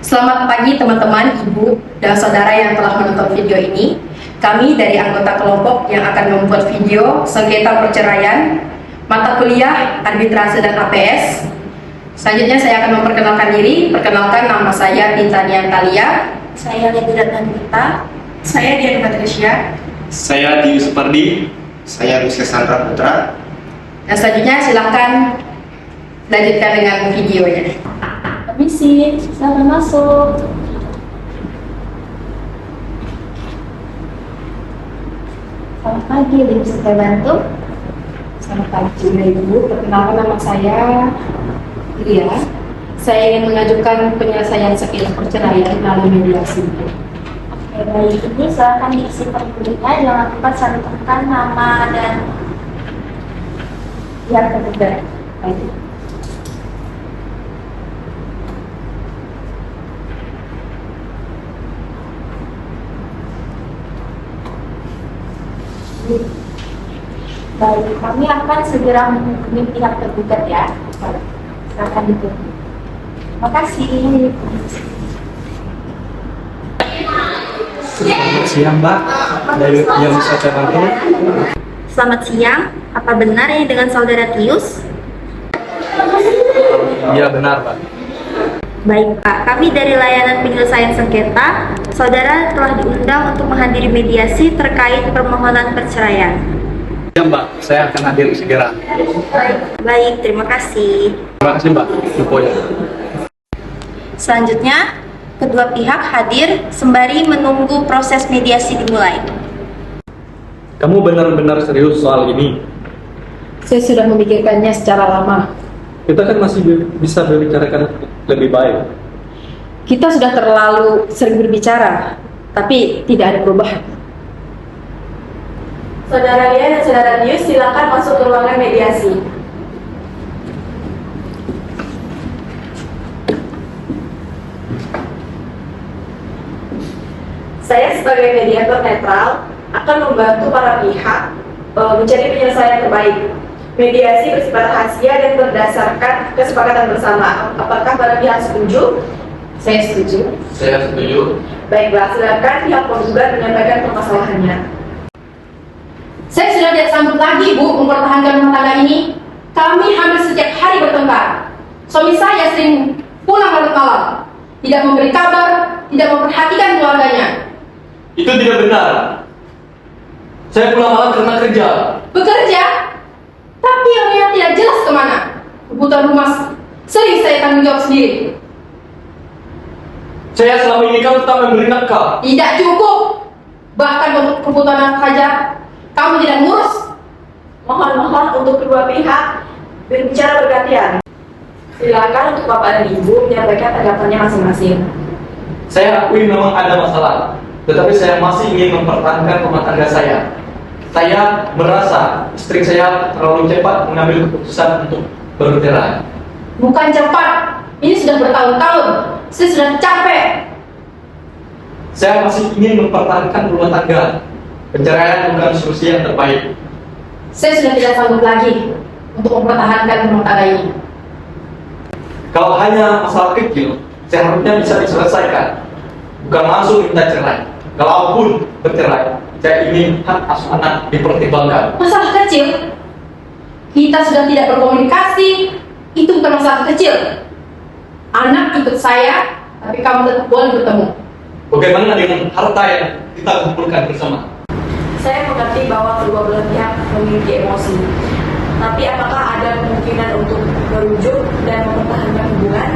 Selamat pagi teman-teman, ibu, dan saudara yang telah menonton video ini. Kami dari anggota kelompok yang akan membuat video sengketa perceraian, mata kuliah, arbitrase, dan APS. Selanjutnya saya akan memperkenalkan diri. Perkenalkan, nama saya Bintania Talia. Saya Ledurat Nandita. Saya Dian Patricia. Saya Dio Supardi. Saya Rizky Sandra Putra. Dan selanjutnya silakan lanjutkan dengan videonya. Permisi, silakan masuk. Selamat pagi, bisa saya bantu? Selamat pagi, Ibu. Perkenalkan, nama saya Lia. Saya ingin mengajukan penyelesaian sengketa perceraian melalui mediasi. Oke, baik. Ini silakan diisi formulirnya. Jangan lupa cantumkan nama dan yang tergugat. Baik. Baik, kami akan segera menghubungi pihak tergugat ya. Silakan ditunggu. Terima kasih. Selamat siang, Mbak. Dari yang bisa saya bantu? Selamat siang. Apa benar ini dengan saudara Tius? Iya, benar, Pak. Baik Pak, kami dari layanan penyelesaian sengketa, saudara telah diundang untuk menghadiri mediasi terkait permohonan perceraian. Iya, Mbak. Saya akan hadir segera. Baik, terima kasih. Terima kasih, Mbak. Infonya. Selanjutnya, kedua pihak hadir sembari menunggu proses mediasi dimulai. Kamu benar-benar serius soal ini? Saya sudah memikirkannya secara lama. Kita kan masih bisa membicarakan lebih baik. Kita sudah terlalu sering berbicara, tapi tidak ada perubahan. Saudara Lia dan saudara Dius, silakan masuk ke ruangan mediasi. Saya sebagai mediator netral akan membantu para pihak mencari penyelesaian terbaik. Mediasi bersifat rahasia dan berdasarkan kesepakatan bersama. Apakah para pihak setuju? Saya setuju. Saya setuju. Baiklah, silakan pihak penggugat menyampaikan permasalahannya. Saya sudah tidak sanggup lagi, Bu, mempertahankan rumah tangga ini. Kami hampir setiap hari bertengkar. Suami saya sering pulang larut malam, tidak memberi kabar, tidak memperhatikan keluarganya. Itu tidak benar. Saya pulang malam karena kerja. Bekerja, tapi yang tidak jelas kemana. Kebutuhan rumah sering saya tanggung jawab sendiri. Saya selama ini kan tetap memberi nafkah. Tidak cukup. Bahkan untuk kebutuhan saja kamu tidak ngurus. Mohon untuk kedua pihak berbicara bergantian. Silakan untuk Bapak dan Ibu menyampaikan tanggapannya masing-masing. Saya akui memang ada masalah, tetapi saya masih ingin mempertahankan rumah tangga saya. Saya merasa istri saya terlalu cepat mengambil keputusan untuk bercerai. Bukan cepat, ini sudah bertahun-tahun. Saya sudah capek. Saya masih ingin mempertahankan rumah tangga. Perceraian bukan solusi yang terbaik. Saya sudah tidak sanggup lagi untuk mempertahankan rumah tangga ini. Kalau hanya masalah kecil, seharusnya bisa diselesaikan. Bukan langsung minta cerai. Kalaupun bercerai, saya ingin hak asuh anak dipertimbangkan. Masalah kecil? Kita sudah tidak berkomunikasi. Itu bukan masalah kecil. Anak ikut saya, tapi kamu tetap boleh bertemu. Bagaimana dengan harta yang kita kumpulkan bersama? Saya mengerti bahwa kedua belah pihak memiliki emosi. Tapi apakah ada kemungkinan untuk merujuk dan mempertahankan hubungan?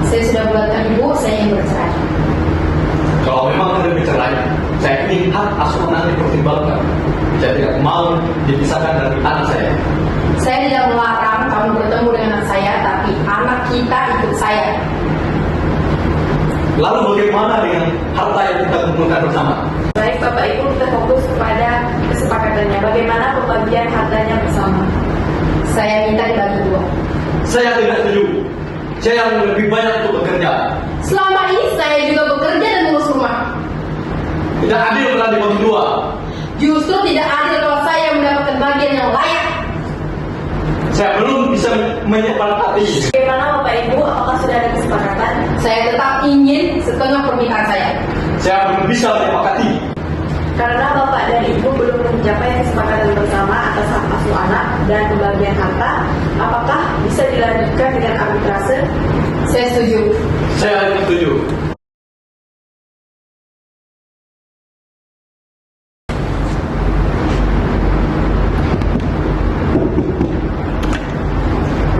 Saya sudah buatkan Ibu, saya ingin bercerai. Kalau memang ada bercerai, saya ingin hak asuh anak dipertimbangkan. Saya tidak mau dipisahkan dari anak saya. Saya tidak melarang kamu bertemu dengan anak saya, tapi anak kita ikut saya. Lalu bagaimana dengan harta yang kita kumpulkan bersama? Baik Bapak Ibu, kita fokus kepada kesepakatannya. Bagaimana pembagian hartanya bersama? Saya minta dibagi dua. Saya tidak setuju. Saya yang lebih banyak untuk bekerja. Selama ini saya juga bekerja dan mengurus rumah. Tidak adil kalau dibagi dua. Justru tidak adil kalau saya mendapatkan bagian yang layak. Saya belum bisa menyepakati. Bagaimana Bapak Ibu? Apakah sudah ada kesepakatan? Saya tetap ingin setengah permintaan saya. Saya belum bisa menyepakati. Karena Bapak dan Ibu belum mencapai kesepakatan bersama atas hak asuh anak dan pembagian harta, apakah bisa dilanjutkan dengan arbitrase? Saya setuju. Saya setuju.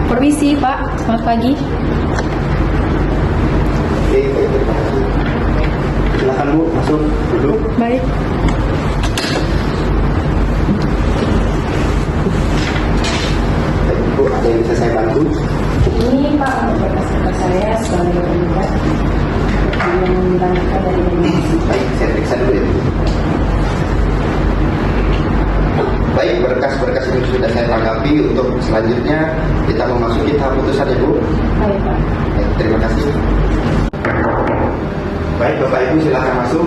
Permisi Pak, selamat pagi. Oke, baik, terima kasih. Silakan Bu, masuk duduk. Baik. Baik, Bu, ada yang bisa saya bantu? Ini Pak untuk berkas-berkas saya sebagai penggugat yang dilanjutkan dari mediasi. Baik, saya periksa dulu ya. Baik, berkas-berkas itu sudah saya tanggapi. Untuk selanjutnya kita memasuki tahap putusan ya Bu. Baik Pak. Baik, terima kasih. Baik, Bapak Ibu silakan masuk.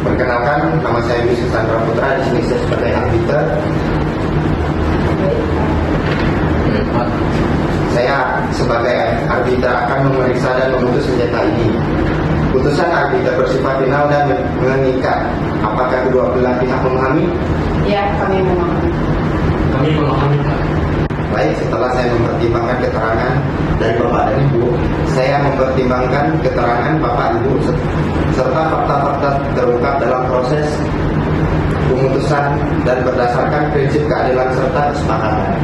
Perkenalkan, nama saya Yusuf Sandra Putra. Di sini saya sebagai arbiter. Saya sebagai arbiter akan memeriksa dan memutus sengketa ini. Putusan arbiter bersifat final dan mengikat. Apakah kedua belah pihak memahami? Ya, kami memahami. Kami memahami, Pak. Baik, setelah saya mempertimbangkan keterangan dari Bapak dan Ibu, saya mempertimbangkan keterangan Bapak Ibu serta fakta-fakta terungkap dalam proses pemutusan dan berdasarkan prinsip keadilan serta kesepakatan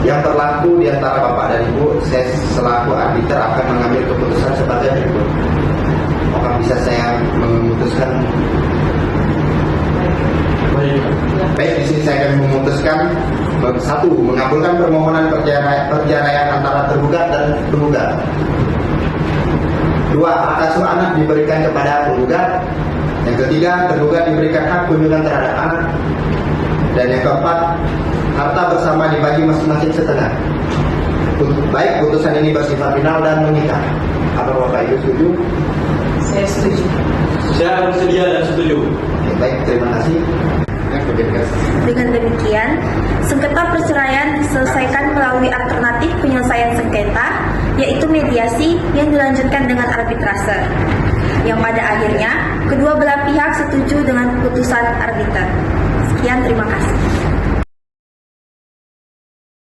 yang berlaku di antara Bapak dan Ibu. Saya selaku arbiter akan mengambil keputusan sebagai berikut. Apakah bisa saya memutuskan? Baik. Baik, di sini saya akan memutuskan satu, mengabulkan permohonan perceraian antara tergugat dan penggugat. Dua, hak asuh anak diberikan kepada penggugat. Yang ketiga, tergugat diberikan hak kunjungan terhadap anak. Dan yang keempat, harta bersama dibagi masing-masing setengah. Baik, putusan ini bersifat final dan mengikat. Apa Bapak Ibu setuju? Saya setuju. Saya bersedia dan setuju. Oke, baik, terima kasih. Dengan demikian, sengketa perceraian diselesaikan melalui alternatif penyelesaian sengketa, yaitu mediasi yang dilanjutkan dengan arbitrase. Yang pada akhirnya, kedua belah pihak setuju dengan putusan arbiter. Sekian, terima kasih.